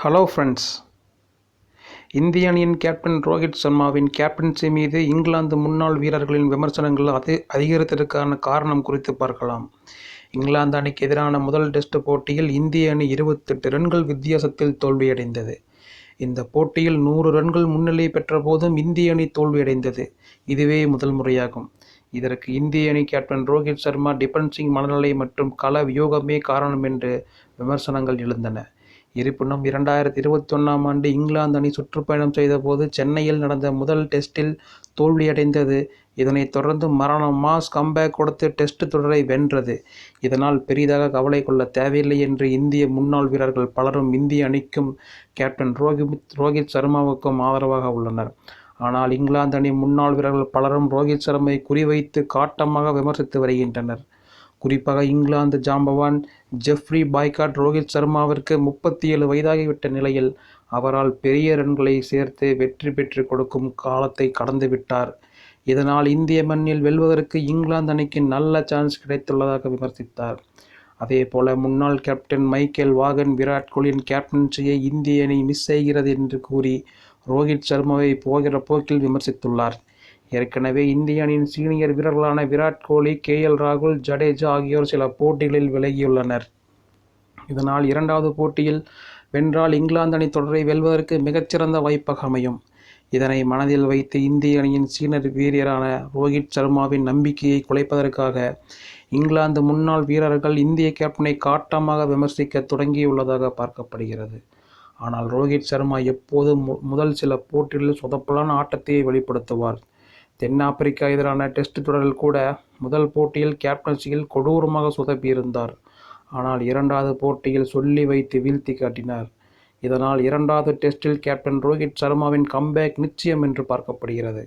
Hello friends. இந்திய அணியின் captain Rohit சர்மாவின் captaincy மீது இங்கிலாந்து முன்னாள் வீரர்களின் விமர்சனங்கள் அதிகரித்ததற்கான காரணம் குறித்து பார்க்கலாம். இங்கிலாந்து அணிக்கு எதிரான முதல் டெஸ்ட் போட்டியில் இந்திய அணி 28 ரன்கள் வித்தியாசத்தில் தோல்வியடைந்தது. இந்த போட்டியில் 100 ரன்கள் முன்னிலை பெற்ற போதும் இந்திய அணி தோல்வியடைந்தது. இதுவே முதல் முறையாகும். இதற்கு இந்திய அணி கேப்டன் ரோஹித் சர்மா டிஃபென்சிங் மனநிலை மற்றும் கள வியூகமே காரணம் என்று விமர்சனங்கள் எழுந்தன. இருப்பினும் 2021ஆம் ஆண்டு இங்கிலாந்து அணி சுற்றுப்பயணம் செய்தபோது சென்னையில் நடந்த முதல் டெஸ்டில் தோல்வியடைந்தது. இதனைத் தொடர்ந்து மாஸ் கம்பேக் கொடுத்து டெஸ்ட் தொடரை வென்றது. இதனால் பெரிதாக கவலை கொள்ள தேவையில்லை என்று இந்திய முன்னாள் வீரர்கள் பலரும் இந்திய அணிக்கும் கேப்டன் ரோஹித் சர்மாவுக்கும் ஆதரவாக உள்ளனர். ஆனால் இங்கிலாந்து அணி முன்னாள் வீரர்கள் பலரும் ரோஹித் சர்மாவை குறிவைத்து காட்டமாக விமர்சித்து வருகின்றனர். குறிப்பாக இங்கிலாந்து ஜாம்பவான் ஜெஃப்ரி பாய்காட் ரோஹித் சர்மாவிற்கு 37 வயதாகிவிட்ட நிலையில் அவரால் பெரிய ரன்களை சேர்த்து வெற்றி பெற்று கொடுக்கும் காலத்தை கடந்துவிட்டார். இதனால் இந்திய மண்ணில் வெல்வதற்கு இங்கிலாந்து அணிக்கு நல்ல சான்ஸ் கிடைத்துள்ளதாக விமர்சித்தார். அதேபோல முன்னாள் கேப்டன் மைக்கேல் வாகன் விராட் கோலியின் கேப்டன்சியை இந்திய அணி மிஸ் செய்கிறது என்று கூறி ரோஹித் சர்மாவை போகிற போக்கில் விமர்சித்துள்ளார். ஏற்கனவே இந்திய அணியின் சீனியர் வீரர்களான விராட் கோலி, KL ராகுல், ஜடேஜா ஆகியோர் சில போட்டிகளில் விலகியுள்ளனர். இதனால் இரண்டாவது போட்டியில் வென்றால் இங்கிலாந்து அணி தொடரை வெல்வதற்கு மிகச்சிறந்த வாய்ப்பாக அமையும். இதனை மனதில் வைத்து இந்திய அணியின் சீனியர் வீரரான ரோஹித் சர்மாவின் நம்பிக்கையை குலைப்பதற்காக இங்கிலாந்து முன்னாள் வீரர்கள் இந்திய கேப்டனை காட்டமாக விமர்சிக்க தொடங்கியுள்ளதாக பார்க்கப்படுகிறது. ஆனால் ரோஹித் சர்மா எப்போதும் முதல் சில போட்டிகளில் சொதப்பலான ஆட்டத்தையே வெளிப்படுத்துவார். தென்னாப்பிரிக்கா எதிரான டெஸ்ட் தொடரில் கூட முதல் போட்டியில் கேப்டன்சியில் கொடூரமாக சொதப்பியிருந்தார். ஆனால் இரண்டாவது போட்டியில் சொல்லி வைத்து வீழ்த்தி காட்டினார். இதனால் இரண்டாவது டெஸ்டில் கேப்டன் ரோஹித் சர்மாவின் கம்பேக் நிச்சயம் என்று பார்க்கப்படுகிறது.